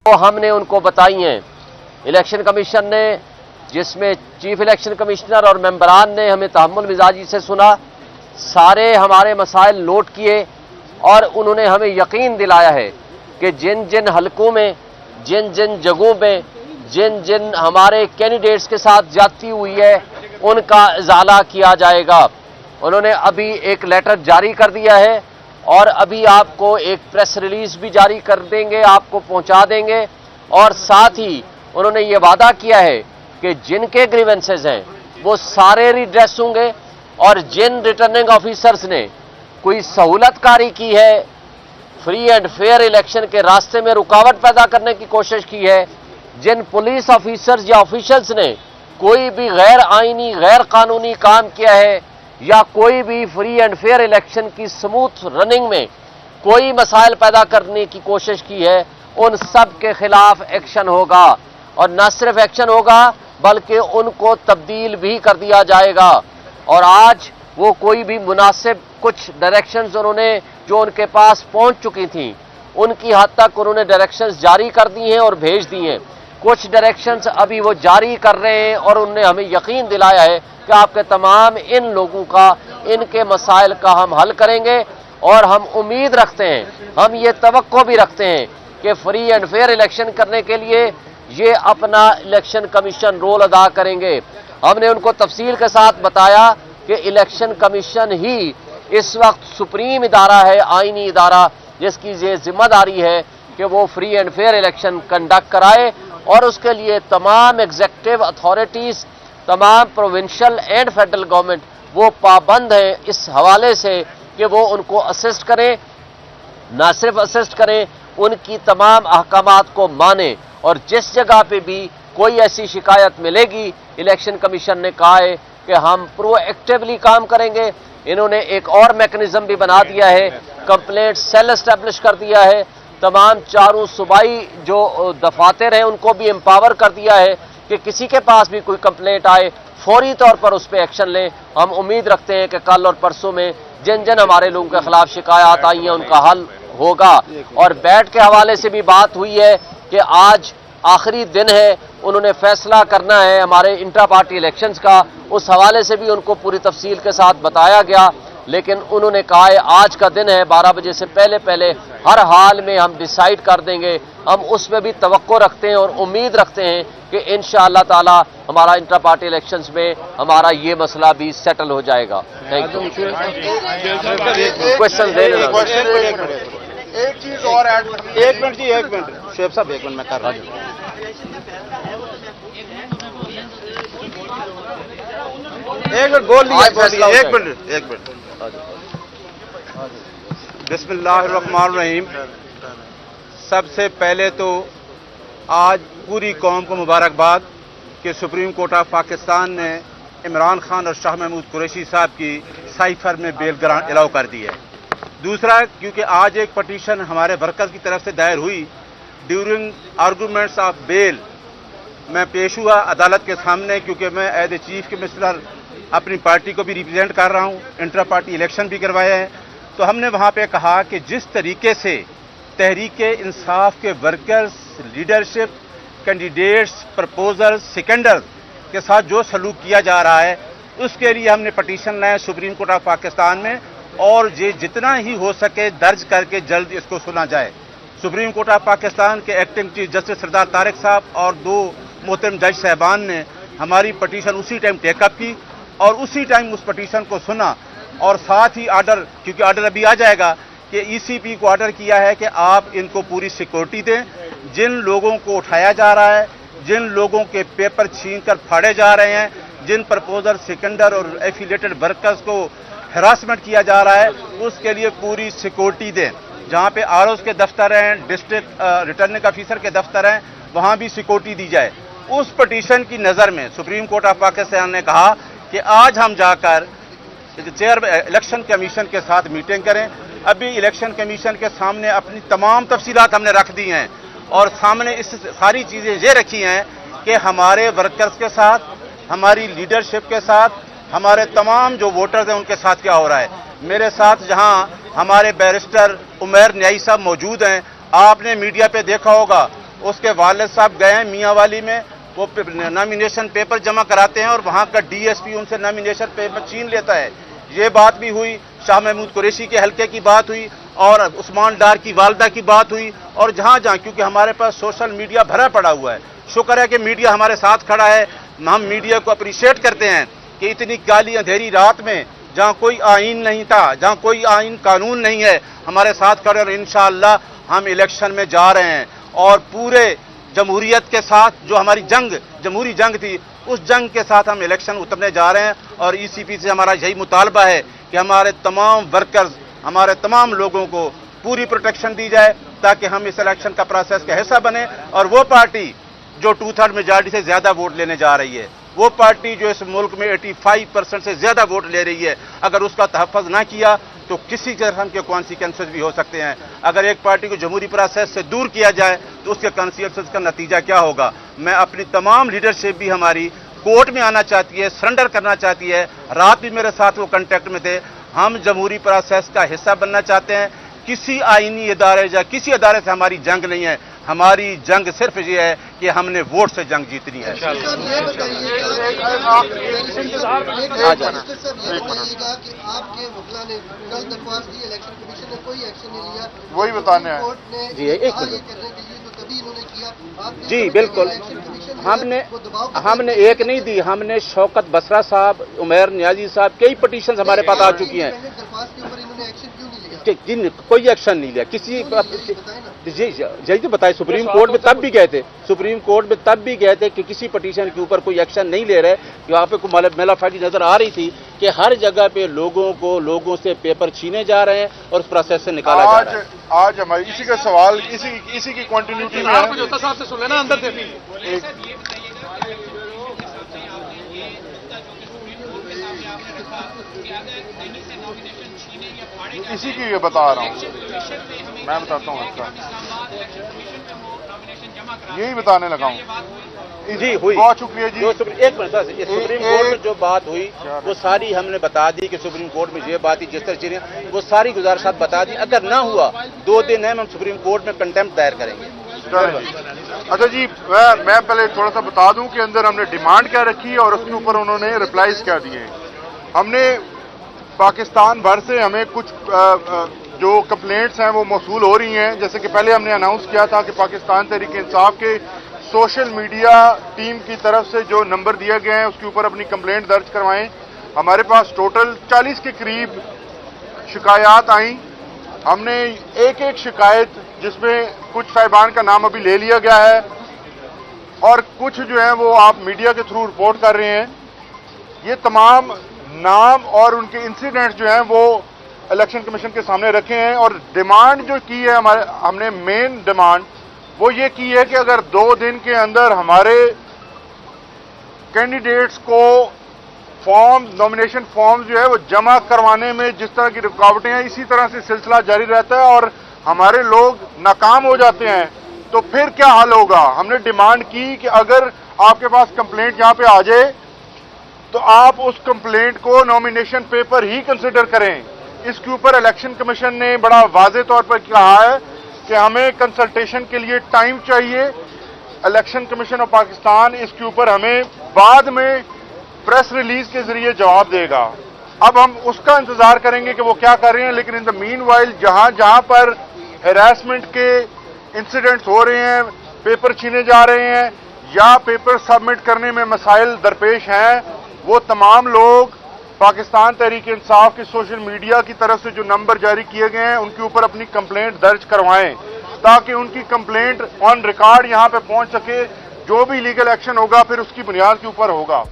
तो हमने उनको बताई हैं। इलेक्शन कमीशन ने, जिसमें चीफ इलेक्शन कमिश्नर और मेंबरान ने हमें तहम्मुल मिजाजी से सुना, सारे हमारे मसाइल नोट किए और उन्होंने हमें यकीन दिलाया है कि जिन जिन हलकों में, जिन जिन जगहों में, जिन जिन हमारे कैंडिडेट्स के साथ ज्यादती हुई है उनका इजाला किया जाएगा। उन्होंने अभी एक लेटर जारी कर दिया है और अभी आपको एक प्रेस रिलीज भी जारी कर देंगे, आपको पहुंचा देंगे। और साथ ही उन्होंने ये वादा किया है कि जिनके ग्रीवेंसेस हैं वो सारे रिड्रेस होंगे और जिन रिटर्निंग ऑफिसर्स ने कोई सहूलतकारी की है, फ्री एंड फेयर इलेक्शन के रास्ते में रुकावट पैदा करने की कोशिश की है, जिन पुलिस ऑफिसर्स या ऑफिशियल्स ने कोई भी गैर आईनी, गैर कानूनी काम किया है या कोई भी फ्री एंड फेयर इलेक्शन की स्मूथ रनिंग में कोई मसाइल पैदा करने की कोशिश की है, उन सब के खिलाफ एक्शन होगा। और न सिर्फ एक्शन होगा बल्कि उनको तब्दील भी कर दिया जाएगा। और आज वो कोई भी मुनासिब कुछ डायरेक्शंस उन्होंने जो उनके पास पहुंच चुकी थी उनकी हद तक उन्होंने डायरेक्शंस जारी कर दी हैं और भेज दी हैं। कुछ डायरेक्शंस अभी वो जारी कर रहे हैं और उन्होंने हमें यकीन दिलाया है कि आपके तमाम इन लोगों का, इनके मसाइल का हम हल करेंगे। और हम उम्मीद रखते हैं, हम ये तवक्को भी रखते हैं कि फ्री एंड फेयर इलेक्शन करने के लिए ये अपना इलेक्शन कमीशन रोल अदा करेंगे। हमने उनको तफसील के साथ बताया कि इलेक्शन कमीशन ही इस वक्त सुप्रीम इदारा है, आईनी इदारा, जिसकी ये जिम्मेदारी है कि वो free and fair election conduct कराए। और उसके लिए तमाम एग्जीक्यूटिव अथॉरिटीज़, तमाम प्रोविंशियल एंड फेडरल गवर्नमेंट वो पाबंद हैं इस हवाले से कि वो उनको असिस्ट करें, ना सिर्फ असिस्ट करें, उनकी तमाम अहकामात को माने। और जिस जगह पे भी कोई ऐसी शिकायत मिलेगी, इलेक्शन कमीशन ने कहा है कि हम प्रोएक्टिवली काम करेंगे। इन्होंने एक और मैकेनिज्म भी बना दिया है, कंप्लेंट सेल एस्टेब्लिश कर दिया है। तमाम चारों सूबाई जो दफातर हैं उनको भी एम्पावर कर दिया है कि किसी के पास भी कोई कंप्लेंट आए फौरी तौर पर उस पर एक्शन लें। हम उम्मीद रखते हैं कि कल और परसों में जिन जिन हमारे लोगों के खिलाफ शिकायत आई हैं उनका हल होगा। और बैठ के हवाले से भी बात हुई है कि आज आखिरी दिन है, उन्होंने फैसला करना है हमारे इंट्रा पार्टी इलेक्शंस का, उस हवाले से भी उनको पूरी तफसील के साथ बताया गया। लेकिन उन्होंने कहा है आज का दिन है, 12 बजे से पहले पहले हर हाल में हम डिसाइड कर देंगे। हम उसमें भी तवक्को रखते हैं और उम्मीद रखते हैं कि इंशाअल्लाह ताला हमारा इंट्रा पार्टी इलेक्शंस में हमारा ये मसला भी सेटल हो जाएगा। Thank you. क्वेश्चन दे एक चीज और ऐड, एक मिनट जी, एक मिनट शेख साहब, एक मिनट मैं कर रहा हूँ। एक मिनट बोल दिया, एक मिनट। बिस्मिल्लाहिर्रहमानिर्रहीम। सबसे पहले तो आज पूरी कौम को मुबारकबाद कि सुप्रीम कोर्ट ऑफ पाकिस्तान ने इमरान खान और शाह महमूद कुरैशी साहब की साइफर में बेल ग्रांट अलाउ कर दी है। दूसरा, क्योंकि आज एक पटिशन हमारे वर्कर्स की तरफ से दायर हुई, ड्यूरिंग आर्गूमेंट्स ऑफ बेल मैं पेश हुआ अदालत के सामने, क्योंकि मैं एज ए चीफ मिनिस्टर अपनी पार्टी को भी रिप्रेजेंट कर रहा हूँ, इंटर पार्टी इलेक्शन भी करवाया है। तो हमने वहाँ पे कहा कि जिस तरीके से तहरीक इंसाफ के वर्कर्स, लीडरशिप, कैंडिडेट्स, प्रपोजर्स, सिकंडर्स के साथ जो सलूक किया जा रहा है, उसके लिए हमने पटिशन लाया सुप्रीम कोर्ट ऑफ पाकिस्तान में, और ये जितना ही हो सके दर्ज करके जल्द इसको सुना जाए। सुप्रीम कोर्ट ऑफ पाकिस्तान के एक्टिंग चीफ जस्टिस सरदार तारिक साहब और 2 मोहतरम जज साहबान ने हमारी पटिशन उसी टाइम टेकअप की और उसी टाइम उस पटिशन को सुना। और साथ ही आर्डर, क्योंकि आर्डर अभी आ जाएगा, कि ईसीपी को आर्डर किया है कि आप इनको पूरी सिक्योरिटी दें। जिन लोगों को उठाया जा रहा है, जिन लोगों के पेपर छीनकर फाड़े जा रहे हैं, जिन प्रपोजर, सिकंडर और एफिलेटेड वर्कर्स को हरासमेंट किया जा रहा है, उसके लिए पूरी सिक्योरिटी दें। जहाँ पे आरओज़ के दफ्तर हैं, डिस्ट्रिक्ट रिटर्निंग ऑफिसर के दफ्तर हैं, वहाँ भी सिक्योरिटी दी जाए। उस पटिशन की नज़र में सुप्रीम कोर्ट ऑफ पाकिस्तान ने कहा कि आज हम जाकर चेयर इलेक्शन कमीशन के साथ मीटिंग करें। अभी इलेक्शन कमीशन के सामने अपनी तमाम तफसीलात हमने रख दी हैं और सामने इस सारी चीज़ें ये रखी हैं कि हमारे वर्कर्स के साथ, हमारी लीडरशिप के साथ, हमारे तमाम जो वोटर्स हैं उनके साथ क्या हो रहा है। मेरे साथ जहां हमारे बैरिस्टर उमैर न्याई साहब मौजूद हैं, आपने मीडिया पे देखा होगा اس کے والد صاحب گئے ہیں میاں والی میں, وہ نامینیشن پیپر جمع کراتے ہیں اور وہاں کا ڈی ایس پی ان سے نامینیشن پیپر چھین لیتا ہے. یہ بات بھی ہوئی, شاہ محمود قریشی کے حلقے کی بات ہوئی اور عثمان ڈار کی والدہ کی بات ہوئی, اور جہاں جہاں, کیونکہ ہمارے پاس سوشل میڈیا بھرا پڑا ہوا ہے. شکر ہے کہ میڈیا ہمارے ساتھ کھڑا ہے, ہم میڈیا کو اپریشیٹ کرتے ہیں کہ اتنی کالی اندھیری رات میں جہاں کوئی آئین نہیں تھا, جہاں کوئی آئین قانون نہیں ہے, ہمارے ساتھ کھڑے, اور انشاءاللہ ہم الیکشن میں جا رہے ہیں اور پورے جمہوریت کے ساتھ جو ہماری جنگ, جمہوری جنگ تھی, اس جنگ کے ساتھ ہم الیکشن اترنے جا رہے ہیں. اور ای سی پی سے ہمارا یہی مطالبہ ہے کہ ہمارے تمام ورکرز, ہمارے تمام لوگوں کو پوری پروٹیکشن دی جائے تاکہ ہم اس الیکشن کا پروسیس کا حصہ بنیں. اور وہ پارٹی جو 2/3 میجارٹی سے زیادہ ووٹ لینے جا رہی ہے, وہ پارٹی جو اس ملک میں 85% سے زیادہ ووٹ لے رہی ہے, اگر اس کا تحفظ نہ کیا تو کسی قسم کے کانسیکوینسز بھی ہو سکتے ہیں. اگر ایک پارٹی کو جمہوری پروسیس سے دور کیا جائے تو اس کے کانسیکوینسز کا نتیجہ کیا ہوگا. میں اپنی تمام لیڈرشپ بھی ہماری کورٹ میں آنا چاہتی ہے, سرنڈر کرنا چاہتی ہے. رات بھی میرے ساتھ وہ کنٹیکٹ میں تھے. ہم جمہوری پروسیس کا حصہ بننا چاہتے ہیں. کسی آئینی ادارے یا کسی ادارے سے ہماری جنگ نہیں ہے, ہماری جنگ صرف یہ ہے کہ ہم نے ووٹ سے جنگ جیتنی ہے. وہی بتانے ہیں. جی بالکل, ہم نے ایک نہیں دی, ہم نے شوکت بسرا صاحب, عمیر نیازی صاحب, کئی پٹیشنز ہمارے پاس آ چکی ہیں. جن کوئی ایکشن نہیں لیا کسی. یہی تو بتائے, سپریم کورٹ میں تب بھی گئے تھے, سپریم کورٹ میں تب بھی گئے تھے کہ کسی پٹیشن کے اوپر کوئی ایکشن نہیں لے رہے. یہاں پہ میلا فائٹی نظر آ رہی تھی کہ ہر جگہ پہ لوگوں سے پیپر چھینے جا رہے ہیں اور اس پروسیس سے نکالا جا رہا ہے. آج ہماری اسی کا سوال اسی کی کنٹینیوٹی میں اسی کی بتا رہا ہوں, میں بتاتا ہوں اس کا, یہی بتانے لگا ہوں. جی ہوئی, بہت شکریہ جی. ایک منٹ, سپریم کورٹ میں جو بات ہوئی وہ ساری ہم نے بتا دی کہ سپریم کورٹ میں یہ بات ہی جس طرح چیزیں, وہ ساری گزارشات بتا دی. اگر نہ ہوا 2 دن ہے, ہم سپریم کورٹ میں کنٹمپٹ دائر کریں گے. اچھا جی, میں پہلے تھوڑا سا بتا دوں کہ اندر ہم نے ڈیمانڈ کیا رکھی اور اس کے اوپر انہوں نے ریپلائز کیا دیے. ہم نے پاکستان بھر سے ہمیں کچھ جو کمپلینٹس ہیں وہ موصول ہو رہی ہیں. جیسے کہ پہلے ہم نے اناؤنس کیا تھا کہ پاکستان تحریک انصاف کے سوشل میڈیا ٹیم کی طرف سے جو نمبر دیا گیا ہے اس کے اوپر اپنی کمپلینٹ درج کروائیں. ہمارے پاس ٹوٹل 40 کے قریب شکایات آئیں. ہم نے ایک شکایت, جس میں کچھ صاحبان کا نام ابھی لے لیا گیا ہے اور کچھ جو ہیں وہ آپ میڈیا کے تھرو رپورٹ کر رہے ہیں. یہ تمام نام اور ان کے انسیڈنٹس جو ہیں وہ الیکشن کمیشن کے سامنے رکھے ہیں. اور ڈیمانڈ جو کی ہے ہم نے مین ڈیمانڈ وہ یہ کی ہے کہ اگر 2 دن کے اندر ہمارے کینڈیڈیٹس کو نامینیشن فارم جو ہے وہ جمع کروانے میں جس طرح کی رکاوٹیں ہیں, اسی طرح سے سلسلہ جاری رہتا ہے اور ہمارے لوگ ناکام ہو جاتے ہیں, تو پھر کیا حل ہوگا. ہم نے ڈیمانڈ کی کہ اگر آپ کے پاس کمپلینٹ یہاں پہ آ جائے تو آپ اس کمپلینٹ کو نامینیشن پیپر ہی کنسیڈر کریں. اس کے اوپر الیکشن کمیشن نے بڑا واضح طور پر کہا ہے کہ ہمیں کنسلٹیشن کے لیے ٹائم چاہیے. الیکشن کمیشن آف پاکستان اس کے اوپر ہمیں بعد میں پریس ریلیز کے ذریعے جواب دے گا. اب ہم اس کا انتظار کریں گے کہ وہ کیا کر رہے ہیں. لیکن ان دا مین وائل جہاں پر ہیراسمنٹ کے انسیڈنٹس ہو رہے ہیں, پیپر چھینے جا رہے ہیں یا پیپر سبمٹ کرنے میں مسائل درپیش ہیں, وہ تمام لوگ پاکستان تحریک انصاف کے سوشل میڈیا کی طرف سے جو نمبر جاری کیے گئے ہیں ان کے اوپر اپنی کمپلینٹ درج کروائیں تاکہ ان کی کمپلینٹ آن ریکارڈ یہاں پہ پہنچ سکے. جو بھی لیگل ایکشن ہوگا پھر اس کی بنیاد کے اوپر ہوگا.